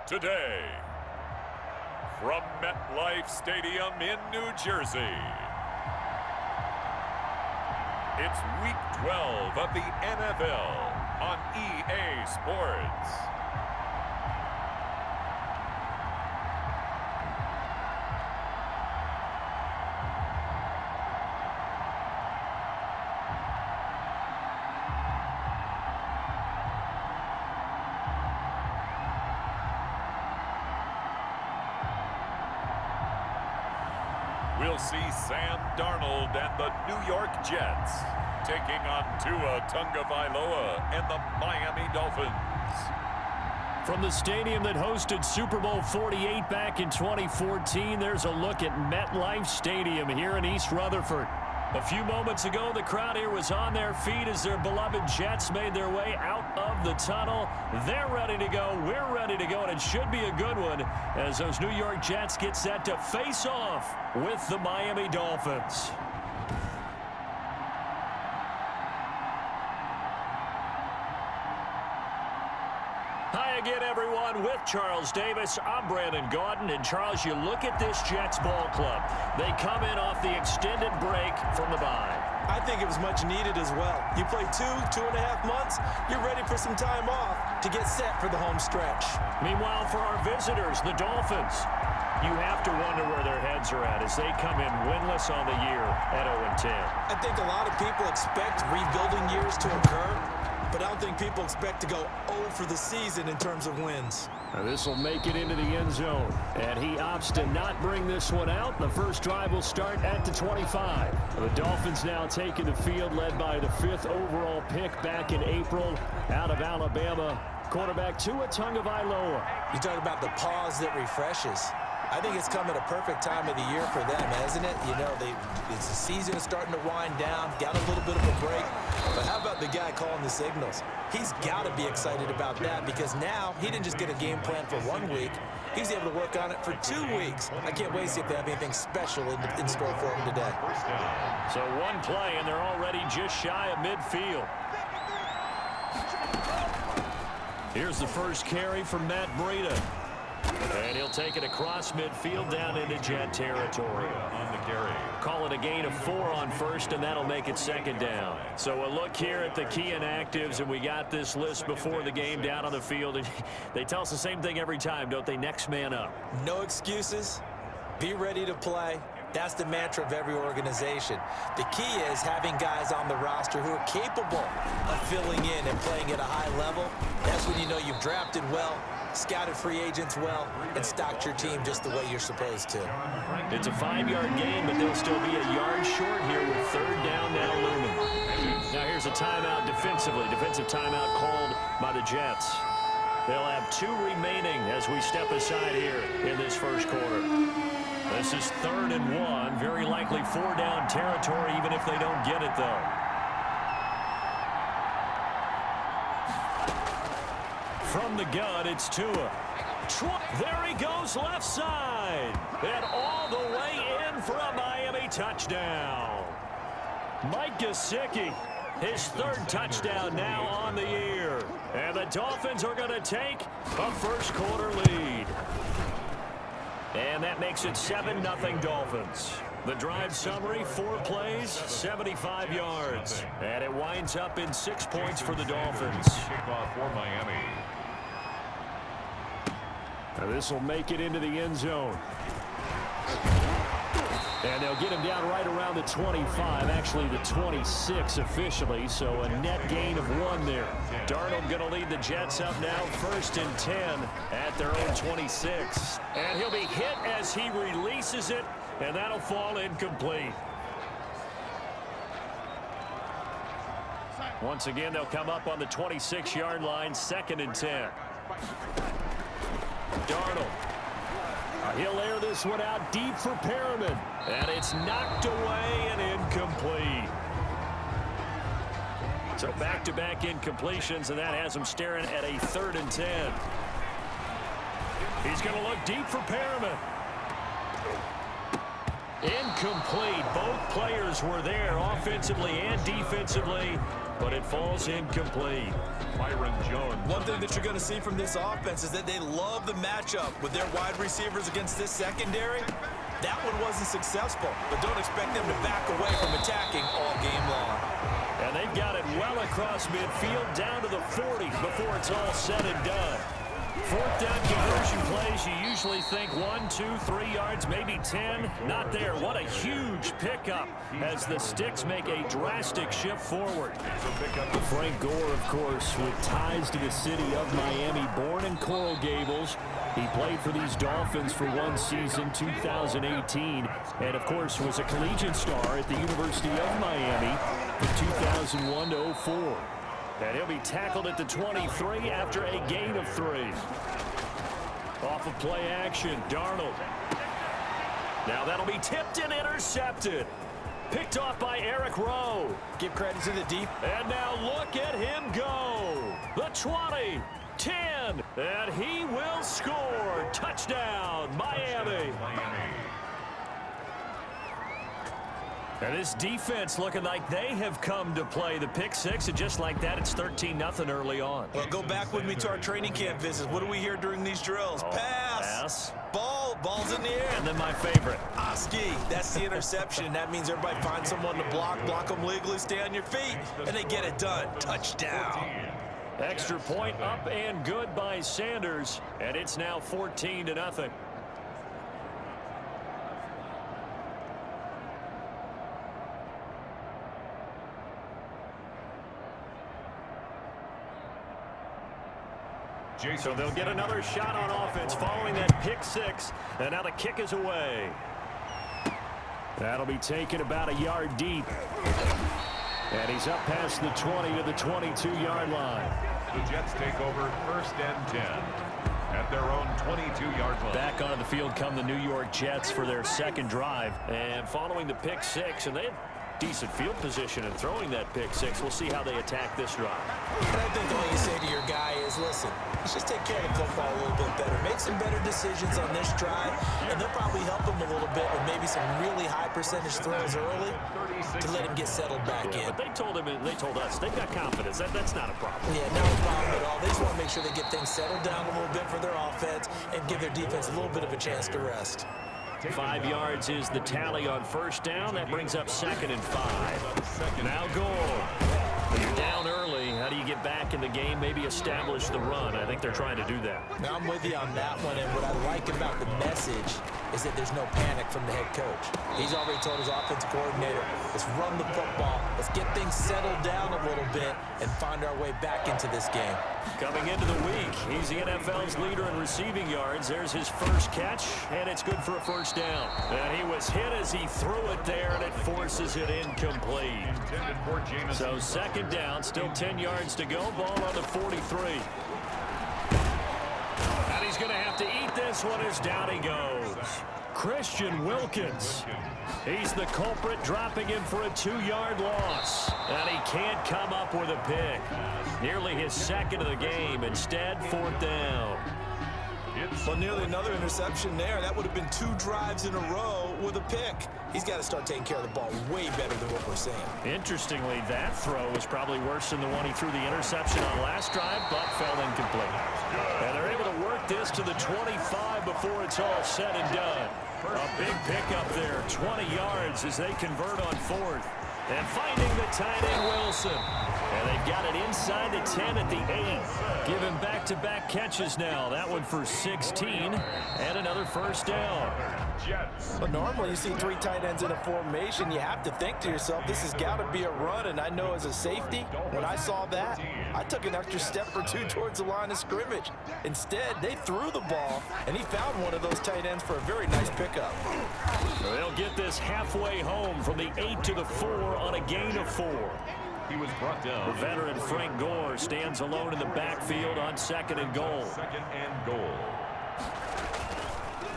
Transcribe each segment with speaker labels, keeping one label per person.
Speaker 1: Today, from MetLife Stadium in New Jersey, it's Week 12 of the NFL on EA Sports. We'll see Sam Darnold and the New York Jets taking on Tua Tagovailoa and the Miami Dolphins.
Speaker 2: From the stadium that hosted Super Bowl 48 back in 2014, there's a look at MetLife Stadium here in East Rutherford. A few moments ago, the crowd here was on their feet as their beloved Jets made their way out of the tunnel. They're ready to go. We're ready to go, and it should be a good one as those New York Jets get set to face off with the Miami Dolphins. Hi again, everyone. With Charles Davis, I'm Brandon Gaudin. And Charles, you look at this Jets ball club. They come in off the extended break from the bye.
Speaker 3: I think it was much needed as well. You play 2.5 months, you're ready for some time off to get set for the home stretch.
Speaker 2: Meanwhile, for our visitors, the Dolphins, you have to wonder where their heads are at as they come in winless on the year at 0-10.
Speaker 3: I think a lot of people expect rebuilding years to occur, but I don't think people expect to go 0 for the season in terms of wins.
Speaker 2: This will make it into the end zone, and he opts to not bring this one out. The first drive will start at the 25. The Dolphins now taking the field, led by the 5th overall pick back in April out of Alabama, quarterback Tua Tagovailoa.
Speaker 3: You talk about the pause that refreshes. I think it's come at a perfect time of the year for them, hasn't it? You know, the season is starting to wind down, got a little bit of a break. But how about the guy calling the signals? He's got to be excited about that because now he didn't just get a game plan for 1 week. He's able to work on it for 2 weeks. I can't wait to see if they have anything special in store for him today.
Speaker 2: So one play, and they're already just shy of midfield. Here's the first carry from Matt Breida. And he'll take it across midfield down into Jet territory.
Speaker 1: On the carry.
Speaker 2: Call it a gain of 4 on first, and that'll make it second down. So a look here at the key inactives, and we got this list before the game down on the field. And they tell us the same thing every time, don't they? Next man up.
Speaker 3: No excuses. Be ready to play. That's the mantra of every organization. The key is having guys on the roster who are capable of filling in and playing at a high level. That's when you know you've drafted well, scouted free agents well, and stocked your team just the way you're supposed to.
Speaker 2: It's a 5-yard gain, but they'll still be a yard short here with third down now looming. Now here's a timeout defensively. Defensive timeout called by the Jets. They'll have 2 remaining as we step aside here in this first quarter. This is 3rd and 1. Very likely 4-down territory, even if they don't get it, though. From the gun, it's Tua. There he goes left side. And all the way in for a Miami touchdown. Mike Gesicki, his 3rd touchdown now on the year. And the Dolphins are going to take a first quarter lead. And that makes it 7-0 Dolphins. The drive summary, 4 plays, 75 yards. And it winds up in 6 points for the Dolphins.
Speaker 1: Kickoff for Miami.
Speaker 2: Now this will make it into the end zone. And they'll get him down right around the 25, actually the 26 officially, so a net gain of 1 there. Darnold going to lead the Jets up now, 1st and 10 at their own 26. And he'll be hit as he releases it, and that'll fall incomplete. Once again, they'll come up on the 26-yard line, 2nd and 10. Darnold. He'll air this one out deep for Perriman. And it's knocked away and incomplete. So back-to-back incompletions, and that has him staring at a 3rd and 10. He's going to look deep for Perriman. Incomplete. Both players were there offensively and defensively, but it falls incomplete.
Speaker 1: Byron Jones.
Speaker 3: One thing that you're going to see from this offense is that they love the matchup with their wide receivers against this secondary. That one wasn't successful, but don't expect them to back away from attacking all game long.
Speaker 2: And they've got it well across midfield down to the 40 before it's all said and done. Fourth down conversion plays, you usually think 1, 2, 3 yards, maybe 10. Not there. What a huge pickup as the Sticks make a drastic shift forward. Frank Gore, of course, with ties to the city of Miami, born in Coral Gables. He played for these Dolphins for one season, 2018, and, of course, was a collegiate star at the University of Miami from 2001 to 04. And he'll be tackled at the 23 after a gain of 3. Off of play action, Darnold. Now that'll be tipped and intercepted. Picked off by Eric Rowe.
Speaker 3: Give credit to the deep.
Speaker 2: And now look at him go. The 20, 10, and he will score. Touchdown, Miami. And this defense looking like they have come to play. The pick six, and just like that, it's 13-0 early on.
Speaker 3: Well, go back with me to our training camp visits. What do we hear during these drills? Pass. Ball's in the air.
Speaker 2: And then my favorite.
Speaker 3: Oski, that's the interception. That means everybody finds someone to block them legally, stay on your feet, and they get it done. Touchdown.
Speaker 2: Extra point up and good by Sanders, and it's now 14-0. So they'll get another shot on offense following that pick six, and now the kick is away. That'll be taken about a yard deep. And he's up past the 20 to the 22-yard line.
Speaker 1: The Jets take over 1st and 10 at their own 22-yard line.
Speaker 2: Back onto the field come the New York Jets for their second drive. And following the pick six, and they had decent field position and throwing that pick six. We'll see how they attack this drive.
Speaker 3: And I think all you say to your guy is, listen, let's just take care of the football a little bit better. Make some better decisions on this drive, and they'll probably help him a little bit with maybe some really high percentage throws early to let him get settled back in.
Speaker 2: But they told us they've got confidence. That's not a problem.
Speaker 3: Yeah, not a problem at all. They just want to make sure they get things settled down a little bit for their offense and give their defense a little bit of a chance to rest.
Speaker 2: 5 yards is the tally on first down. That brings up 2nd and 5. Now goal. When you're down early, how do you get back in the game, maybe establish the run? I think they're trying to do that.
Speaker 3: Now, I'm with you on that one, and what I like about the message is that there's no panic from the head coach. He's already told his offensive coordinator, let's run the football, let's get things settled down a little bit and find our way back into this game.
Speaker 2: Coming into the week, he's the NFL's leader in receiving yards. There's his first catch, and it's good for a first down. And he was hit as he threw it there, and it forces it incomplete. So 2nd down, still 10 yards to go. Ball on the 43. And he's going to have to eat this one as down he goes. Christian Wilkins. He's the culprit, dropping him for a 2-yard loss. And he can't come up with a pick. Nearly his 2nd of the game. Instead, 4th down.
Speaker 3: Well, nearly another interception there. That would have been 2 drives in a row with a pick. He's got to start taking care of the ball way better than what we're seeing.
Speaker 2: Interestingly, that throw was probably worse than the one he threw the interception on last drive, but fell incomplete. And they're able to work this to the 25 before it's all said and done. A big pickup there, 20 yards as they convert on 4th. And finding the tight end, Wilson. And they've got it inside the 10 at the 8. Give him back-to-back catches now. That one for 16 and another first down.
Speaker 3: But normally you see 3 tight ends in a formation, you have to think to yourself, this has got to be a run. And I know as a safety, when I saw that, I took an extra step or 2 towards the line of scrimmage. Instead, they threw the ball, and he found one of those tight ends for a very nice pickup.
Speaker 2: They'll get this halfway home from the 8 to the 4 on a gain of 4.
Speaker 1: He was brought down.
Speaker 2: The veteran Frank Gore stands alone in the backfield on 2nd and goal.
Speaker 1: 2nd and goal.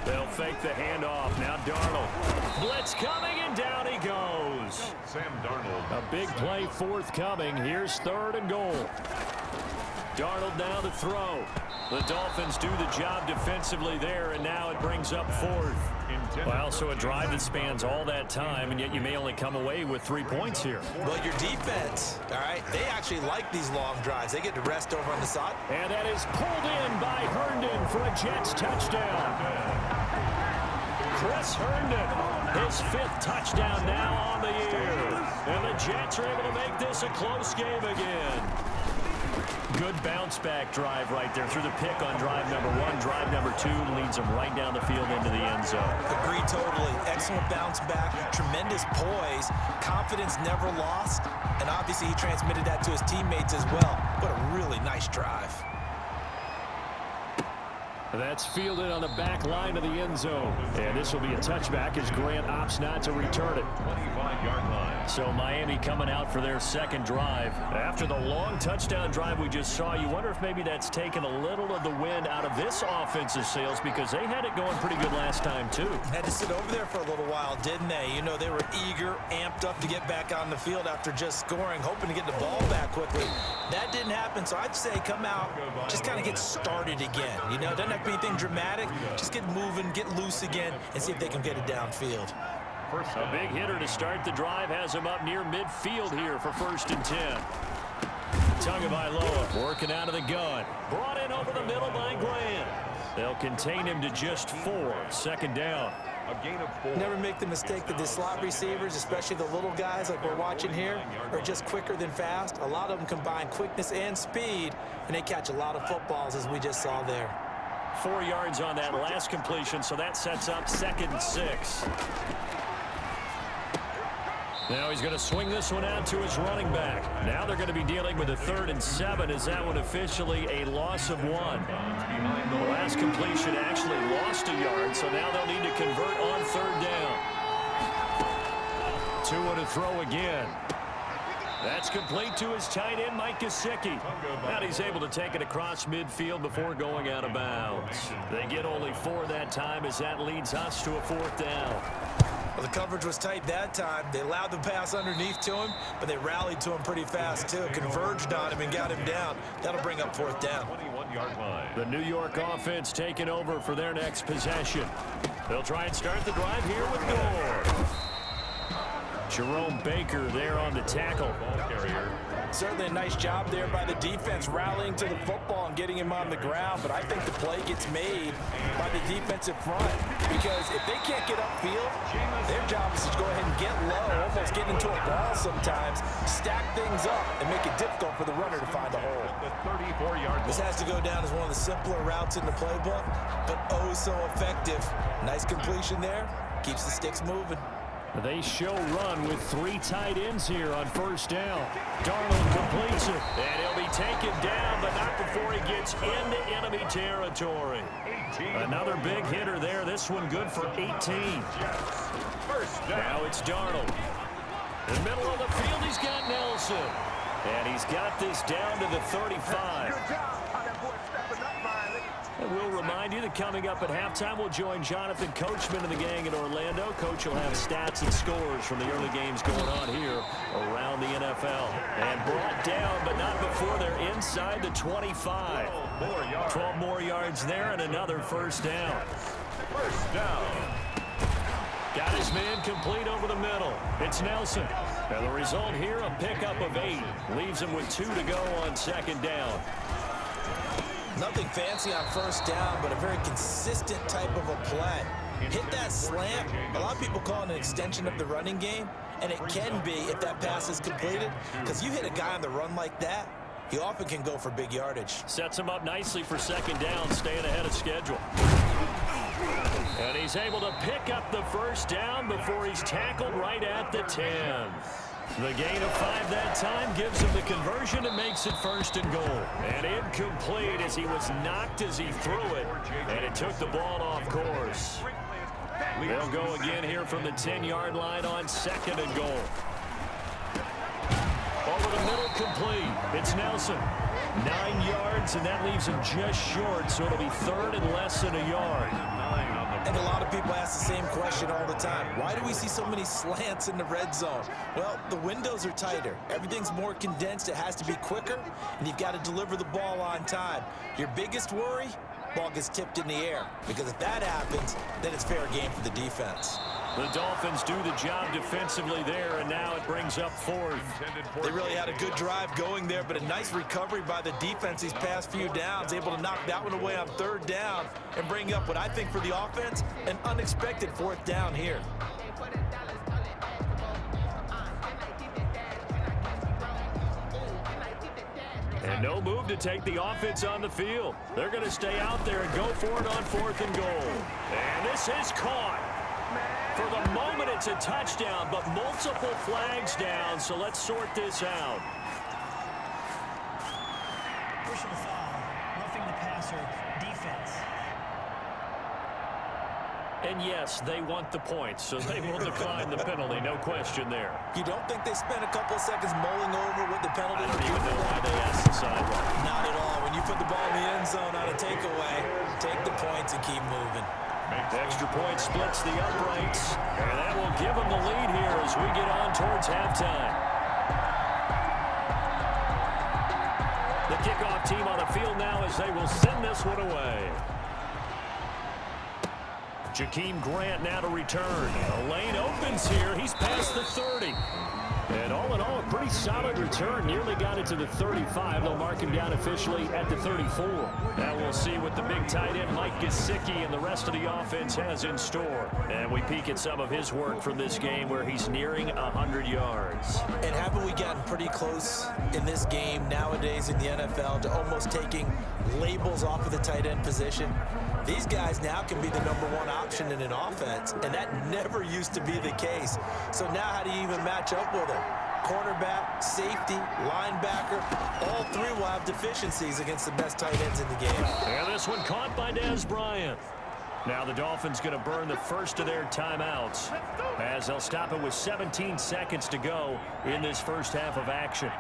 Speaker 2: They'll fake the handoff. Now Darnold. Blitz coming, and down he goes.
Speaker 1: Sam Darnold.
Speaker 2: A big play forthcoming. Here's 3rd and goal. Darnold now to throw. The Dolphins do the job defensively there, and now it brings up fourth. Well, so a drive that spans all that time, and yet you may only come away with 3 points here.
Speaker 3: Well, your defense, all right, they actually like these long drives. They get to rest over on the side.
Speaker 2: And that is pulled in by Herndon for a Jets touchdown. Chris Herndon, his 5th touchdown now on the year. And the Jets are able to make this a close game again. Good bounce-back drive right there through the pick on drive number 1. Drive number 2 leads them right down the field into the end zone.
Speaker 3: Agree totally. Excellent bounce back, tremendous poise, confidence never lost, and obviously he transmitted that to his teammates as well. What a really nice drive.
Speaker 2: That's fielded on the back line of the end zone. And this will be a touchback as Grant opts not to return it.
Speaker 1: 25-yard line.
Speaker 2: So Miami coming out for their second drive. After the long touchdown drive we just saw, you wonder if maybe that's taken a little of the wind out of this offensive sails, because they had it going pretty good last time too.
Speaker 3: Had to sit over there for a little while, didn't they? You know, they were eager, amped up to get back on the field after just scoring, hoping to get the ball back quickly. That didn't happen, so I'd say come out, just kind of get started again. You know, doesn't have to be anything dramatic. Just get moving, get loose again, and see if they can get it downfield.
Speaker 2: A big hitter to start the drive has him up near midfield here for 1st and 10. Tagovailoa working out of the gun. Brought in over the middle by Grant. They'll contain him to just 4. 2nd down.
Speaker 1: A gain of 4.
Speaker 3: Never make the mistake that the slot receivers, especially the little guys like we're watching here, are just quicker than fast. A lot of them combine quickness and speed, and they catch a lot of footballs, as we just saw there.
Speaker 2: 4 yards on that last completion, so that sets up 2nd and 6. Now he's going to swing this one out to his running back. Now they're going to be dealing with a 3rd and 7. Is that one officially a loss of 1? The last completion actually lost a yard, so now they'll need to convert on 3rd down. Tua to throw again. That's complete to his tight end, Mike Gesicki. And he's able to take it across midfield before going out of bounds. They get only 4 that time, as that leads us to a 4th down.
Speaker 3: Well, the coverage was tight that time. They allowed the pass underneath to him, but they rallied to him pretty fast, too. Converged on him and got him down. That'll bring up 4th down.
Speaker 1: 21-yard line.
Speaker 2: The New York offense taking over for their next possession. They'll try and start the drive here with Gore. Jerome Baker there on the tackle.
Speaker 1: Ball carrier.
Speaker 3: Certainly a nice job there by the defense, rallying to the football and getting him on the ground. But I think the play gets made by the defensive front, because if they can't get upfield, their job is to go ahead and get low, almost get into a ball sometimes, stack things up, and make it difficult for the runner to find a hole.
Speaker 1: The 34-yard line.
Speaker 3: This has to go down as one of the simpler routes in the playbook, but oh so effective. Nice completion there. Keeps the sticks moving.
Speaker 2: They show run with 3 tight ends here on 1st down. Darnold completes it, and he'll be taken down, but not before he gets into enemy territory. Another big hitter there. This one good for 18.
Speaker 1: First down.
Speaker 2: Now it's Darnold. In the middle of the field, he's got Nelson. And he's got this down to the 35. And we'll remind you that coming up at halftime, we'll join Jonathan Coachman and the gang in Orlando. Coach will have stats and scores from the early games going on here around the NFL. And brought down, but not before they're inside the 25. 12 more yards there and another 1st down.
Speaker 1: First down.
Speaker 2: Got his man complete over the middle. It's Nelson. And the result here, a pickup of 8. Leaves him with 2 to go on 2nd down.
Speaker 3: Nothing fancy on 1st down, but a very consistent type of a play. Hit that slant. A lot of people call it an extension of the running game, and it can be if that pass is completed, because you hit a guy on the run like that, he often can go for big yardage.
Speaker 2: Sets him up nicely for 2nd down, staying ahead of schedule. And he's able to pick up the 1st down before he's tackled right at the 10. The gain of 5 that time gives him the conversion and makes it 1st and goal. And incomplete as he was knocked as he threw it, and it took the ball off course. They'll go again here from the 10-yard line on 2nd and goal. Over the middle, complete. It's Nelson. 9 yards, and that leaves him just short, so it'll be third and less than a yard.
Speaker 3: And a lot of people ask the same question all the time. Why do we see so many slants in the red zone? Well, the windows are tighter. Everything's more condensed. It has to be quicker, and you've got to deliver the ball on time. Your biggest worry? Ball gets tipped in the air, because if that happens, then it's fair game for the defense.
Speaker 2: The Dolphins do the job defensively there, and now it brings up fourth.
Speaker 3: They really had a good drive going there, but a nice recovery by the defense these past few downs, able to knock that one away on third down and bring up what I think for the offense, an unexpected fourth down here.
Speaker 2: And no move to take the offense on the field. They're going to stay out there and go for it on fourth and goal. And this is caught. For the moment, it's a touchdown, but multiple flags down, so let's sort this out.
Speaker 4: Personal foul, roughing the passer, defense.
Speaker 2: And yes, they want the points, so they will decline the penalty, no question there.
Speaker 3: You don't think they spent a couple of seconds mulling over what the penalty
Speaker 2: I
Speaker 3: would
Speaker 2: don't
Speaker 3: be?
Speaker 2: even know why they asked the sideline.
Speaker 3: Not at all. When you put the ball in the end zone on a takeaway, take the points and keep moving.
Speaker 2: Extra point splits the uprights, and that will give them the lead here as we get on towards halftime. The kickoff team on the field now as they will send this one away. Jakeem Grant now to return. The lane opens here. He's past the 30. And all in all, a pretty solid return. Nearly got it to the 35. They'll mark him down officially at the 34. Now we'll see what the big tight end Mike Gesicki and the rest of the offense has in store. And we peek at some of his work from this game where he's nearing 100 yards.
Speaker 3: And haven't we gotten pretty close in this game nowadays in the NFL to almost taking labels off of the tight end position? These guys now can be the #1 option in an offense, and that never used to be the case. So now how do you even match up with them? Cornerback, safety, linebacker, all three will have deficiencies against the best tight ends in the game.
Speaker 2: And this one caught by Dez Bryant. Now the Dolphins going to burn the first of their timeouts as they'll stop it with 17 seconds to go in this first half of action.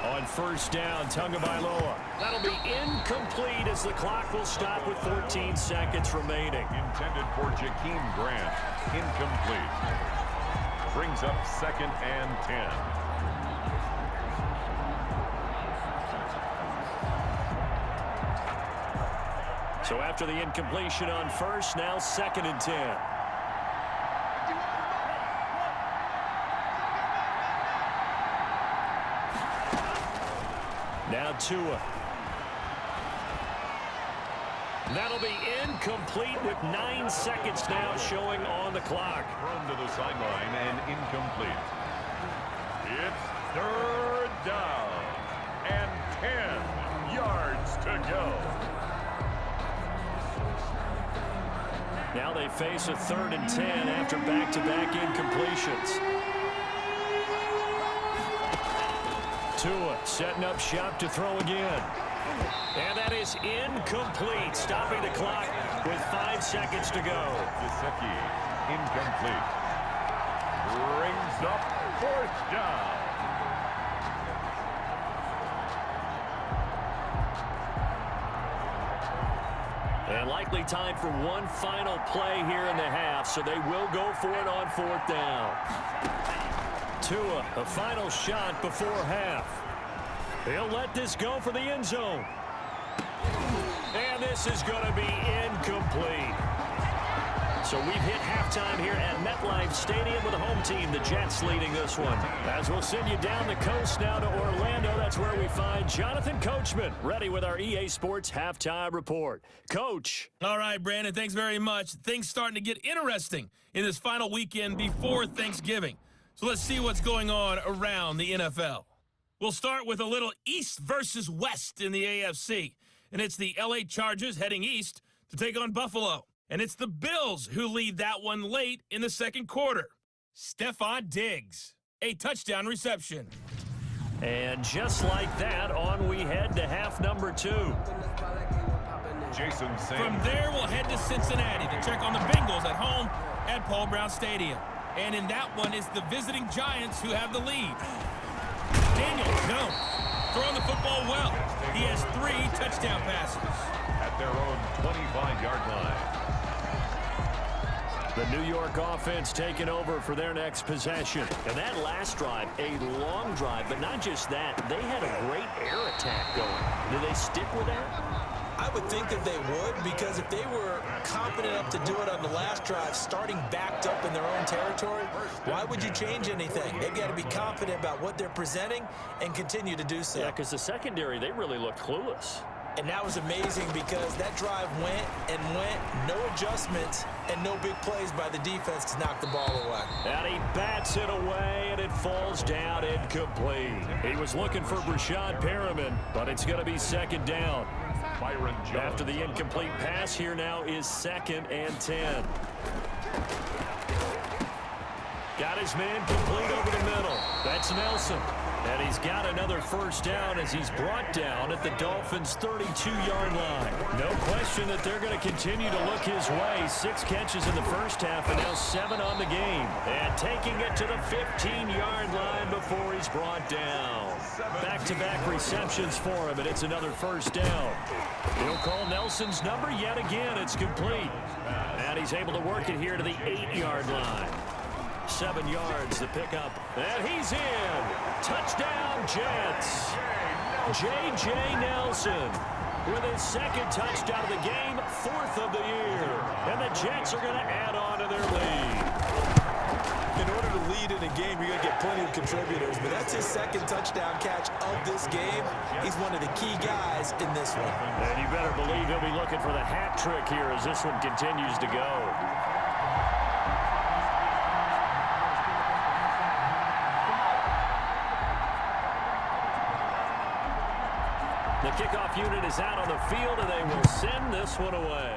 Speaker 2: On first down, Tagovailoa. That'll be incomplete as the clock will stop with 14 seconds remaining.
Speaker 1: Intended for Jakeem Grant. Incomplete. Brings up 2nd and 10.
Speaker 2: So after the incompletion on first, now 2nd and 10. Now Tua. That'll be incomplete with 9 seconds now showing on the clock.
Speaker 1: Thrown to the sideline and incomplete. It's 3rd down and 10 yards to go.
Speaker 2: Now they face a 3rd and 10 after back-to-back incompletions. Tua setting up shop to throw again. And that is incomplete, stopping the clock with 5 seconds to go.
Speaker 1: Gesicki, incomplete. Brings up 4th down.
Speaker 2: And likely time for one final play here in the half, so they will go for it on 4th down. Tua, a final shot before half. He'll let this go for the end zone. And this is going to be incomplete. So we've hit halftime here at MetLife Stadium with the home team, the Jets, leading this one. As we'll send you down the coast now to Orlando, that's where we find Jonathan Coachman, ready with our EA Sports Halftime Report. Coach.
Speaker 5: All right, Brandon, thanks very much. Things starting to get interesting in this final weekend before Thanksgiving. So let's see what's going on around the NFL. We'll start with a little East versus West in the AFC. And it's the LA Chargers heading east to take on Buffalo. And it's the Bills who lead that one late in the second quarter. Stephon Diggs, a touchdown reception.
Speaker 2: And just like that, on we head to half number 2.
Speaker 1: Jason Sanders.
Speaker 5: From there, we'll head to Cincinnati to check on the Bengals at home at Paul Brown Stadium. And in that one, it's the visiting Giants who have the lead. Daniel Jones throwing the football well. He has 3 touchdown passes.
Speaker 1: At their own 25-yard line.
Speaker 2: The New York offense taking over for their next possession. And that last drive, a long drive, but not just that. They had a great air attack going. Do they stick with that?
Speaker 3: I would think that they would, because if they were confident enough to do it on the last drive, starting backed up in their own territory, why would you change anything? They've got to be confident about what they're presenting and continue to do so.
Speaker 2: Yeah, because the secondary, they really looked clueless.
Speaker 3: And that was amazing because that drive went and went, no adjustments, and no big plays by the defense to knock the ball away.
Speaker 2: And he bats it away, and it falls down incomplete. He was looking for Brashad Perriman, but it's going to be second down.
Speaker 1: Byron Jones.
Speaker 2: After the incomplete pass, here now is 2nd and 10. Got his man complete over the middle. That's Nelson. And he's got another first down as he's brought down at the Dolphins' 32-yard line. No question that they're going to continue to look his way. 6 catches in the first half and now 7 on the game. And taking it to the 15-yard line before he's brought down. Back-to-back receptions for him, and it's another first down. He'll call Nelson's number yet again. It's complete. And he's able to work it here to the 8-yard line. 7 yards, the pickup, and he's in. Touchdown, Jets. J.J. Nelson with his 2nd touchdown of the game, 4th of the year. And the Jets are going to add on to their lead.
Speaker 3: In order to lead in a game, you're going to get plenty of contributors, but that's his 2nd touchdown catch of this game. He's one of the key guys in this one.
Speaker 2: And you better believe he'll be looking for the hat trick here as this one continues to go. The kickoff unit is out on the field, and they will send this one away.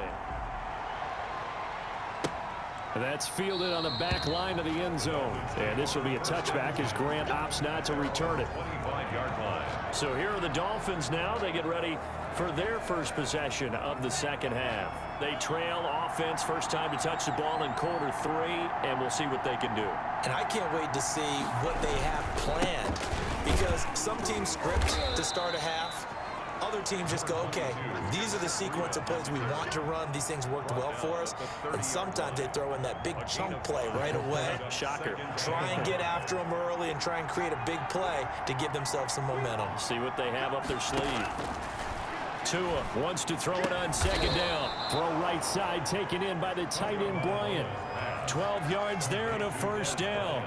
Speaker 2: That's fielded on the back line of the end zone. And this will be a touchback as Grant opts not to return it.
Speaker 1: 25-yard line.
Speaker 2: So here are the Dolphins now. They get ready for their first possession of the second half. They trail offense, first time to touch the ball in quarter 3, and we'll see what they can do.
Speaker 3: And I can't wait to see what they have planned, because some teams script to start a half. Other teams just go, okay, these are the sequence of plays we want to run. These things worked well for us. And sometimes they throw in that big chunk play right away.
Speaker 2: Shocker.
Speaker 3: Try and get after them early and try and create a big play to give themselves some momentum.
Speaker 2: See what they have up their sleeve. Tua wants to throw it on 2nd down. Throw right side taken in by the tight end Bryant. 12 yards there and a first down.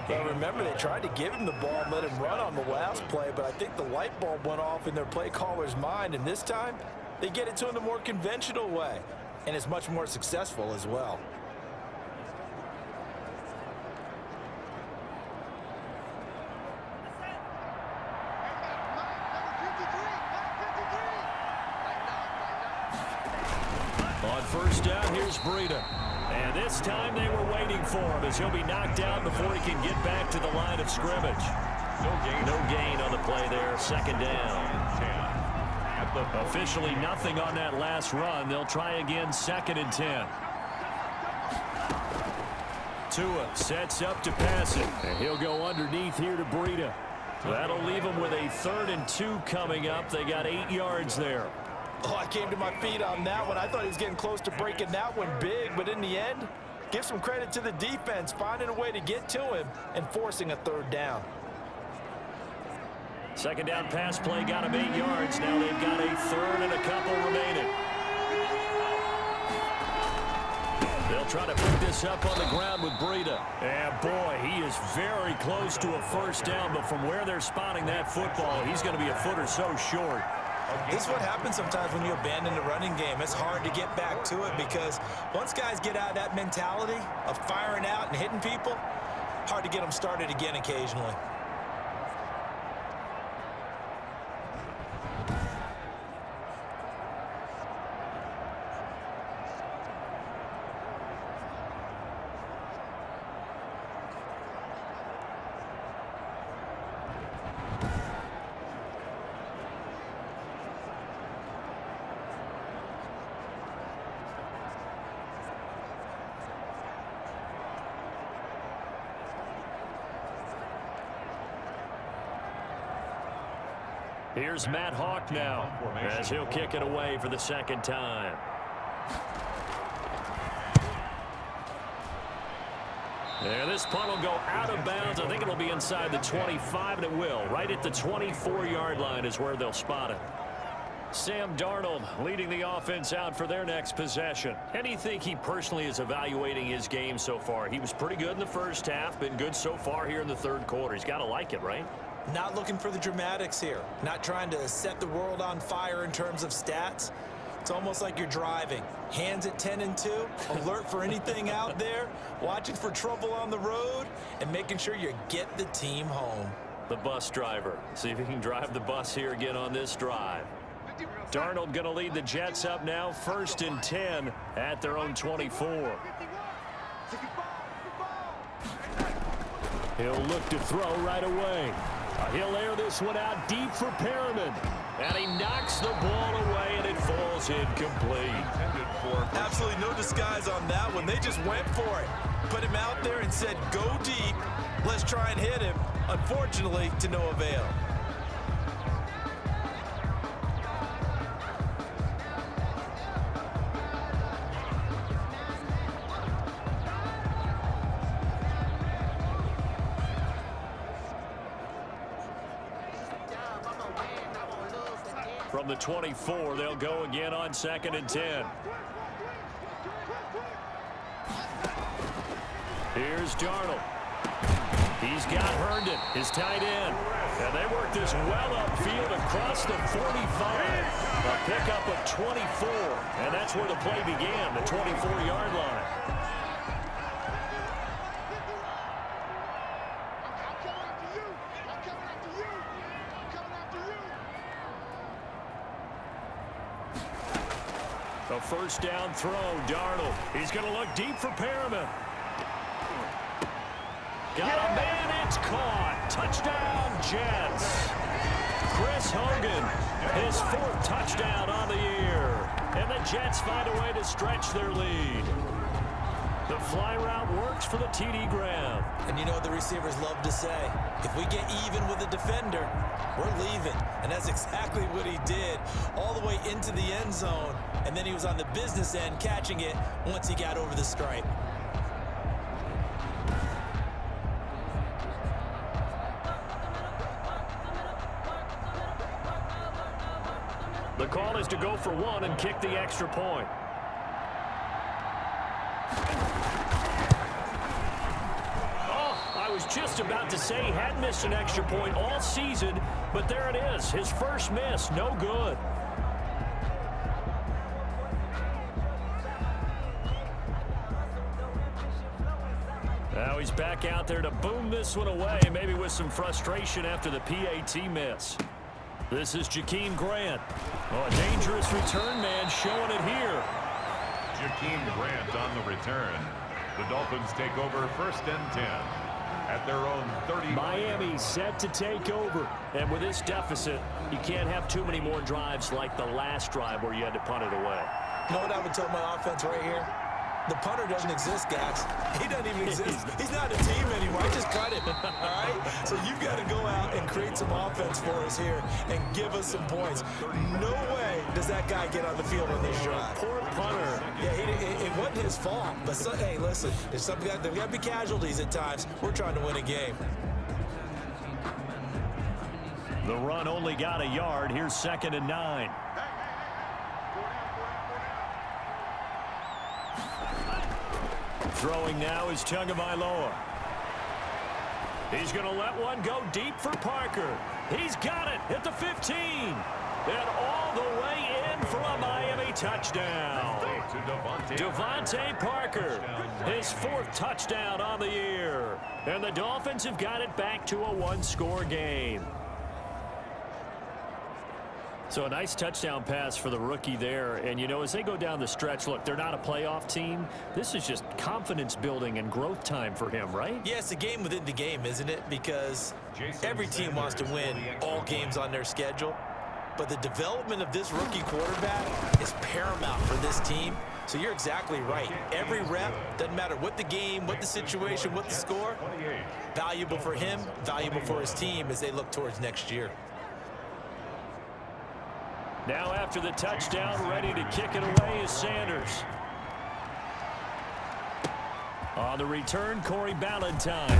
Speaker 3: But remember, they tried to give him the ball and let him run on the last play, but I think the light bulb went off in their play caller's mind, and this time they get it to him the more conventional way, and it's much more successful as well.
Speaker 2: On first down, here's Breida. And this time they were waiting for him as he'll be knocked out before he can get back to the line of scrimmage. No gain on the play there. 2nd down. Officially nothing on that last run. They'll try again 2nd and 10. Tua sets up to pass it. And he'll go underneath here to Breida. That'll leave him with a 3rd and 2 coming up. They got 8 yards there.
Speaker 3: Oh, I came to my feet on that one. I thought he was getting close to breaking that one big, but in the end, give some credit to the defense, finding a way to get to him and forcing a 3rd down.
Speaker 2: 2nd down pass play got him 8 yards. Now they've got a 3rd and a couple remaining. They'll try to pick this up on the ground with Breida. And boy, he is very close to a first down, but from where they're spotting that football, he's going to be a foot or so short.
Speaker 3: This is what happens sometimes when you abandon the running game. It's hard to get back to it because once guys get out of that mentality of firing out and hitting people, hard to get them started again occasionally.
Speaker 2: Here's Matt Hawk now as he'll kick it away for the second time. And this punt will go out of bounds. I think it'll be inside the 25, and it will. Right at the 24-yard line is where they'll spot it. Sam Darnold leading the offense out for their next possession. How do you think he personally is evaluating his game so far? He was pretty good in the first half, been good so far here in the third quarter. He's got to like it, right?
Speaker 3: Not looking for the dramatics here. Not trying to set the world on fire in terms of stats. It's almost like you're driving. Hands at 10 and 2, alert for anything out there, watching for trouble on the road, and making sure you get the team home.
Speaker 2: The bus driver. See if he can drive the bus here again on this drive. Darnold going to lead the Jets up now, 1st and 10 at their own 24. He'll look to throw right away. He'll air this one out deep for Perriman. And he knocks the ball away, and it falls incomplete.
Speaker 3: Absolutely no disguise on that one. They just went for it. Put him out there and said, go deep. Let's try and hit him. Unfortunately, to no avail.
Speaker 2: From the 24, they'll go again on 2nd and 10. Here's Darnold. He's got Herndon, his tight end. And they work this well upfield across the 45. A pickup of 24. And that's where the play began, the 24-yard line. A first down throw, Darnold. He's going to look deep for Perriman. Got a man, it's caught. Touchdown, Jets. Chris Hogan, his 4th touchdown on the year. And the Jets find a way to stretch their lead. The fly route works for the TD Graham.
Speaker 3: And you know what the receivers love to say? If we get even with the defender, we're leaving. And that's exactly what he did all the way into the end zone. And then he was on the business end catching it once he got over the stripe.
Speaker 2: The call is to go for 1 and kick the extra point. I was just about to say he hadn't missed an extra point all season, but there it is. His first miss, no good. Now he's back out there to boom this one away, maybe with some frustration after the PAT miss. This is Jakeem Grant. Oh, a dangerous return man showing it here.
Speaker 1: Jakeem Grant on the return. The Dolphins take over 1st and 10. At their own 30.
Speaker 2: Miami set to take over. And with this deficit, you can't have too many more drives like the last drive where you had to punt it away.
Speaker 3: You know what I would tell my offense right here? The punter doesn't exist, guys. He doesn't even exist. He's not a team anymore. I just cut him, all right? So you've got to go out and create some offense for us here and give us some points. No way does that guy get on the field on this drive.
Speaker 2: Poor punter.
Speaker 3: Yeah, it wasn't his fault. But, hey, listen, there's got to be casualties at times. We're trying to win a game.
Speaker 2: The run only got a yard. Here's 2nd and 9. Throwing now is Tagovailoa. He's going to let one go deep for Parker. He's got it at the 15. And all the way in for a Miami touchdown. Devontae Parker, his 4th touchdown on the year. And the Dolphins have got it back to a 1-score game. So a nice touchdown pass for the rookie there. And, you know, as they go down the stretch, look, they're not a playoff team. This is just confidence building and growth time for him, right?
Speaker 3: Yeah, it's a game within the game, isn't it? Because every team wants to win all games on their schedule. But the development of this rookie quarterback is paramount for this team. So you're exactly right. Every rep, doesn't matter what the game, what the situation, what the score, valuable for him, valuable for his team as they look towards next year.
Speaker 2: Now after the touchdown, ready to kick it away is Sanders. On the return, Corey Ballantyne.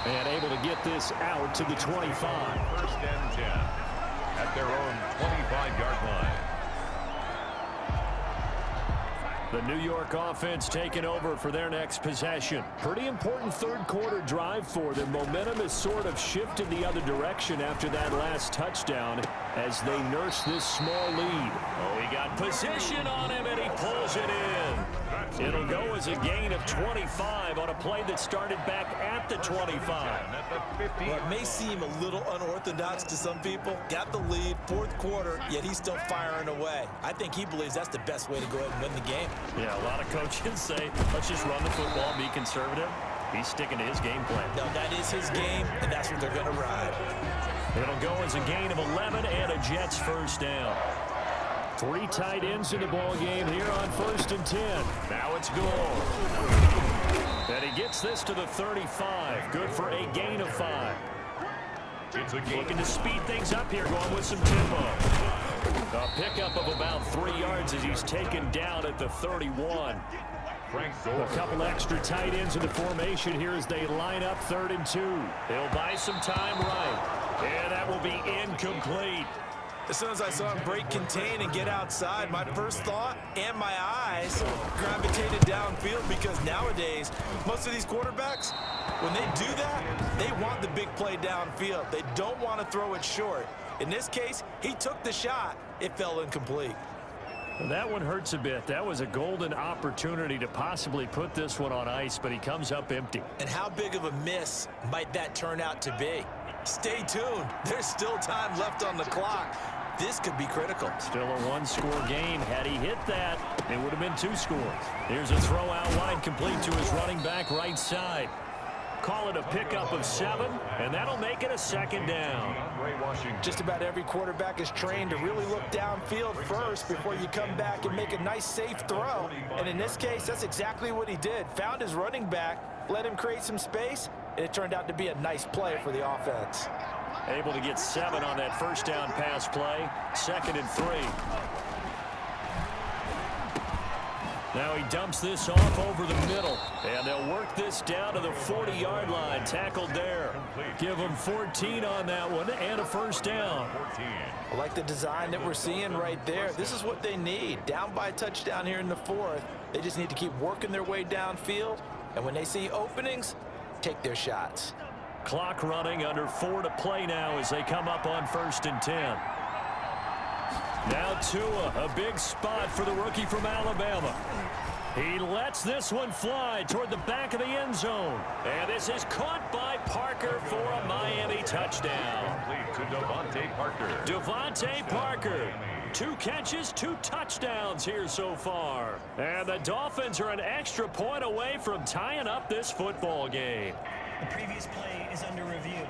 Speaker 2: And able to get this out to the 25.
Speaker 1: First and 10 at their own 25-yard line.
Speaker 2: The New York offense taking over for their next possession. Pretty important third-quarter drive for them. Momentum has sort of shifted the other direction after that last touchdown as they nurse this small lead. Oh, he got position on him, and he pulls it in. It'll go as a gain of 25 on a play that started back at the 25.
Speaker 3: Well, it may seem a little unorthodox to some people. Got the lead, fourth quarter, yet he's still firing away. I think he believes that's the best way to go ahead and win the game.
Speaker 2: Yeah, a lot of coaches say, let's just run the football and be conservative. He's sticking to his game plan.
Speaker 3: No, that is his game, and that's what they're going to ride.
Speaker 2: It'll go as a gain of 11 and a Jets first down. 3 tight ends in the ball game here on 1st and 10. Now it's Gore. And he gets this to the 35. Good for a gain of 5.
Speaker 1: It's a gain.
Speaker 2: Looking to speed things up here, going with some tempo. A pickup of about 3 yards as he's taken down at the 31. A couple extra tight ends in the formation here as they line up 3rd and 2. They'll buy some time right. And that will be incomplete.
Speaker 3: As soon as I saw him break contain and get outside, my first thought and my eyes gravitated downfield because nowadays, most of these quarterbacks, when they do that, they want the big play downfield. They don't want to throw it short. In this case, he took the shot. It fell incomplete.
Speaker 2: Well, that one hurts a bit. That was a golden opportunity to possibly put this one on ice, but he comes up empty.
Speaker 3: And how big of a miss might that turn out to be? Stay tuned. There's still time left on the clock. This could be critical.
Speaker 2: Still a 1-score game. Had he hit that, it would have been 2 scores. Here's a throw out wide, complete to his running back right side. Call it a pickup of 7, and that'll make it a 2nd down.
Speaker 3: Just about every quarterback is trained to really look downfield first before you come back and make a nice, safe throw. And in this case, that's exactly what he did. Found his running back, let him create some space, and it turned out to be a nice play for the offense.
Speaker 2: Able to get 7 on that first down pass play. 2nd and 3. Now he dumps this off over the middle. And they'll work this down to the 40-yard line. Tackled there. Give them 14 on that one and a first down.
Speaker 3: I like the design that we're seeing right there. This is what they need. Down by a touchdown here in the 4th. They just need to keep working their way downfield. And when they see openings, take their shots.
Speaker 2: Clock running, under 4 to play now as they come up on 1st and 10. Now Tua, a big spot for the rookie from Alabama. He lets this one fly toward the back of the end zone. And this is caught by Parker for a Miami touchdown.
Speaker 1: To Devontae Parker.
Speaker 2: Devontae Parker. 2 catches, 2 touchdowns here so far. And the Dolphins are an extra point away from tying up this football game.
Speaker 4: The previous play is under review.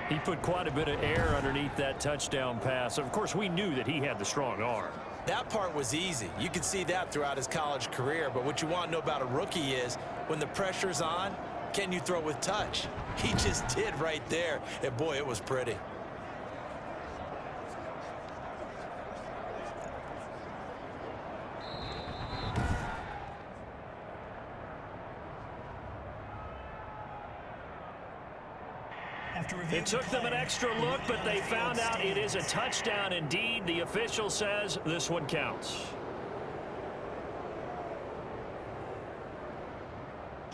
Speaker 2: He put quite a bit of air underneath that touchdown pass. Of course, we knew that he had the strong arm.
Speaker 3: That part was easy. You could see that throughout his college career. But what you want to know about a rookie is when the pressure's on, can you throw with touch? He just did right there. And boy, it was pretty.
Speaker 2: It took them an extra look, but they found out it is a touchdown indeed. The official says this one counts.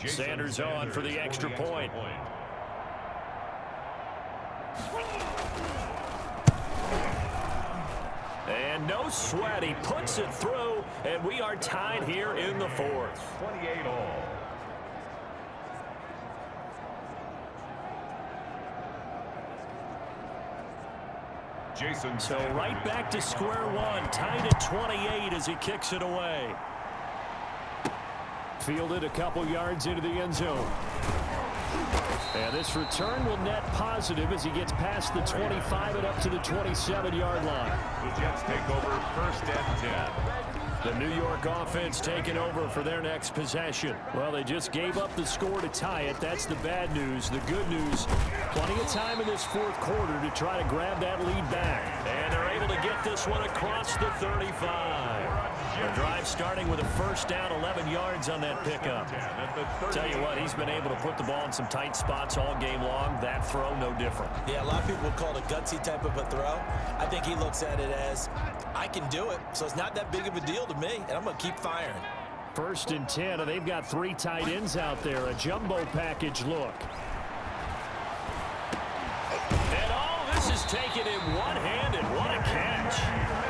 Speaker 2: Sanders on for the extra point. And no sweat. He puts it through, and we are tied here in the 4th.
Speaker 1: 28 all.
Speaker 2: So right back to square one, tied at 28 as he kicks it away. Fielded a couple yards into the end zone. And this return will net positive as he gets past the 25 and up to the 27-yard line.
Speaker 1: The Jets take over 1st and 10.
Speaker 2: The New York offense taking over for their next possession. Well, they just gave up the score to tie it. That's the bad news. The good news, plenty of time in this 4th quarter to try to grab that lead back. And they're able to to get this one across the 35. The drive starting with a first down, 11 yards on that pickup. Tell you what, he's been able to put the ball in some tight spots all game long. That throw, no different.
Speaker 3: Yeah, a lot of people would call it a gutsy type of a throw. I think he looks at it as, I can do it, so it's not that big of a deal to me, and I'm going to keep firing.
Speaker 2: 1st and 10, and they've got 3 tight ends out there. A jumbo package look. And this is taken in one-handed. What a catch.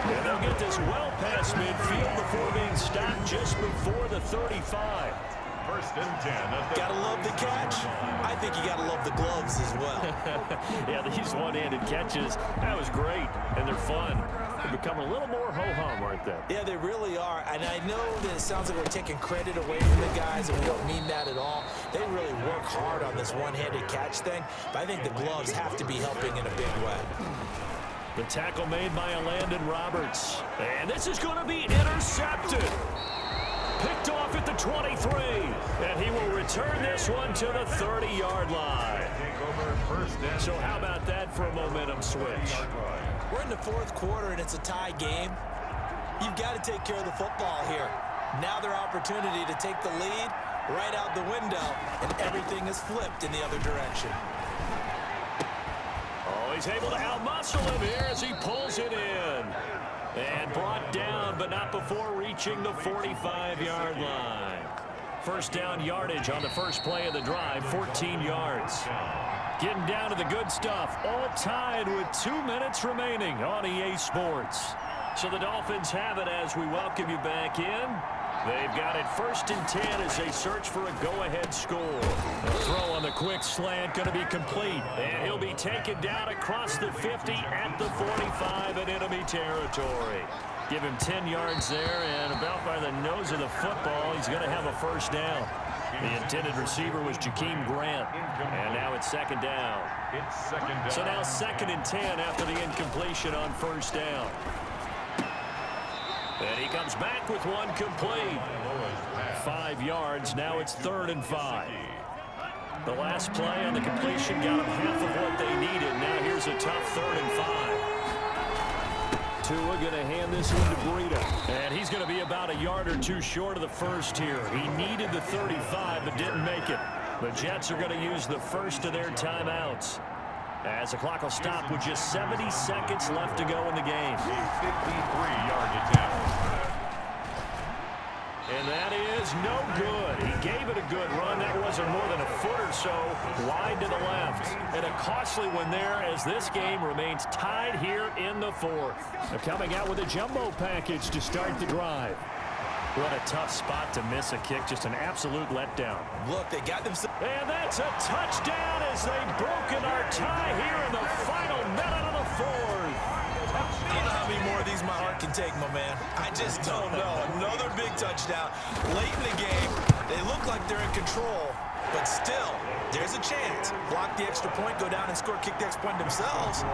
Speaker 2: And they'll get this well past midfield before being stopped just before the 35.
Speaker 1: 1st and 10.
Speaker 3: Gotta love the catch. I think you gotta love the gloves as well.
Speaker 2: Yeah, these one-handed catches, that was great, and they're fun. They've become a little more ho-hum, aren't they?
Speaker 3: Yeah, they really are. And I know that it sounds like we're taking credit away from the guys, and we don't mean that at all. They really work hard on this one-handed catch thing, but I think the gloves have to be helping in a big way.
Speaker 2: The tackle made by Landon Roberts. And this is going to be intercepted. Picked off at the 23. And he will return this one to the 30-yard line. So how about that for a momentum switch?
Speaker 3: We're in the 4th quarter, and it's a tie game. You've got to take care of the football here. Now their opportunity to take the lead right out the window, and everything is flipped in the other direction.
Speaker 2: Oh, he's able to outmuscle him here as he pulls it in. And brought down, but not before reaching the 45-yard line. 1st down yardage on the first play of the drive, 14 yards. Getting down to the good stuff, all tied with 2 minutes remaining on EA Sports. So the Dolphins have it as we welcome you back in. They've got it 1st and 10 as they search for a go-ahead score. The throw on the quick slant going to be complete. And he'll be taken down across the 50 at the 45 in enemy territory. Give him 10 yards there, and about by the nose of the football, he's going to have a 1st down. The intended receiver was Jakeem Grant. And now it's 2nd down. So now 2nd and 10 after the incompletion on 1st down. And he comes back with one complete. 5 yards. Now it's 3rd and 5. The last play on the completion got them half of what they needed. Now here's a tough 3rd and 5. Tua going to hand this one to Breida. And he's going to be about a yard or 2 short of the first here. He needed the 35 but didn't make it. The Jets are going to use the first of their timeouts, as the clock will stop with just 70 seconds left to go in the game.
Speaker 1: 53-yard attempt.
Speaker 2: And that is no good. He gave it a good run. That wasn't more than a foot or so wide to the left. And a costly one there as this game remains tied here in the 4th. They're coming out with a jumbo package to start the drive. What a tough spot to miss a kick. Just an absolute letdown.
Speaker 3: Look, they got themselves.
Speaker 2: And that's a touchdown as they've broken our tie here in the final minute of the 4th.
Speaker 3: I don't know how many more of these my heart can take, my man. I just don't know. Another big touchdown. Late in the game, they look like they're in control, but still, there's a chance. Block the extra point, go down and score, kick the extra point themselves.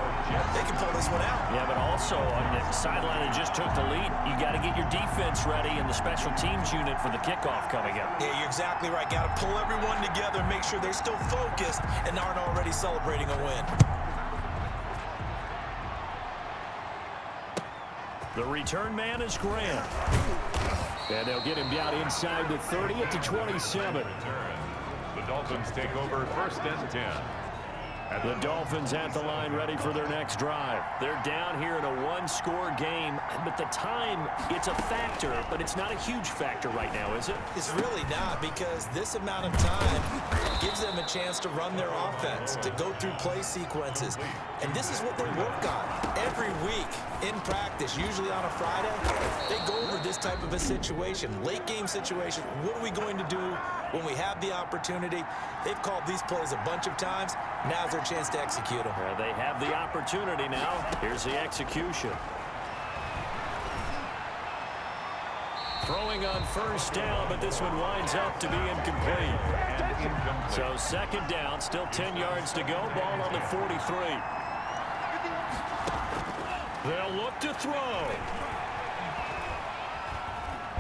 Speaker 3: They can pull this one out.
Speaker 2: Yeah, but also on the sideline that just took the lead, you got to get your defense ready and the special teams unit for the kickoff coming up.
Speaker 3: Yeah, you're exactly right. Got to pull everyone together, make sure they're still focused and aren't already celebrating a win.
Speaker 2: The return man is Grant. And they'll get him down inside the 30 at the 27.
Speaker 1: The Dolphins take over 1st and 10.
Speaker 2: The Dolphins at the line ready for their next drive. They're down here in a one-score game, but the time, it's a factor, but it's not a huge factor right now, is it?
Speaker 3: It's really not, because this amount of time gives them a chance to run their offense, to go through play sequences. And this is what they work on every week in practice, usually on a Friday. They go over this type of a situation, late game situation. What are we going to do when we have the opportunity? They've called these plays a bunch of times. Now's their chance to execute them.
Speaker 2: They have the opportunity now. Here's the execution. Throwing on 1st down, but this one winds up to be incomplete. So 2nd down, still 10 yards to go. Ball on the 43. They'll look to throw.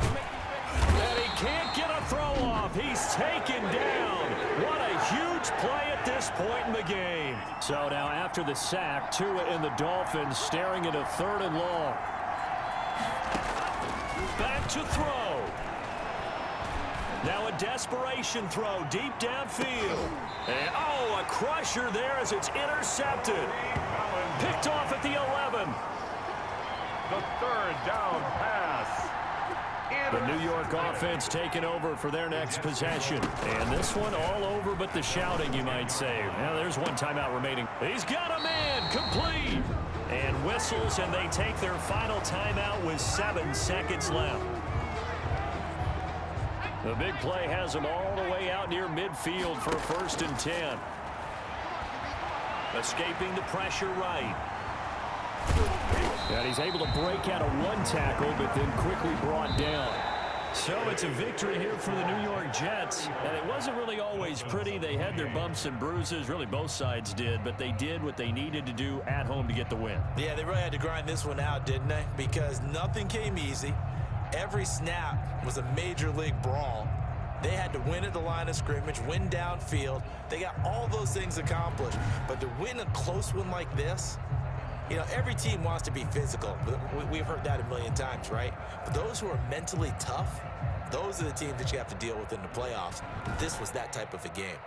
Speaker 2: And he can't get a throw off. He's taken down. What a huge huge play at this point in the game. So now after the sack, Tua and the Dolphins staring at a 3rd and long. Back to throw. Now a desperation throw deep downfield. And, a crusher there as it's intercepted. Picked off at the 11.
Speaker 1: The 3rd down pass.
Speaker 2: The New York offense taking over for their next possession. And this one all over but the shouting, you might say. Now there's one timeout remaining. He's got a man, complete. And whistles, and they take their final timeout with 7 seconds left. The big play has them all the way out near midfield for a 1st and 10. Escaping the pressure right. And he's able to break out of 1 tackle, but then quickly brought down. So it's a victory here for the New York Jets. And it wasn't really always pretty. They had their bumps and bruises. Really, both sides did. But they did what they needed to do at home to get the win.
Speaker 3: Yeah, they really had to grind this one out, didn't they? Because nothing came easy. Every snap was a major league brawl. They had to win at the line of scrimmage, win downfield. They got all those things accomplished. But to win a close one like this, you know, every team wants to be physical. We've heard that a million times, right? But those who are mentally tough, those are the teams that you have to deal with in the playoffs. This was that type of a game.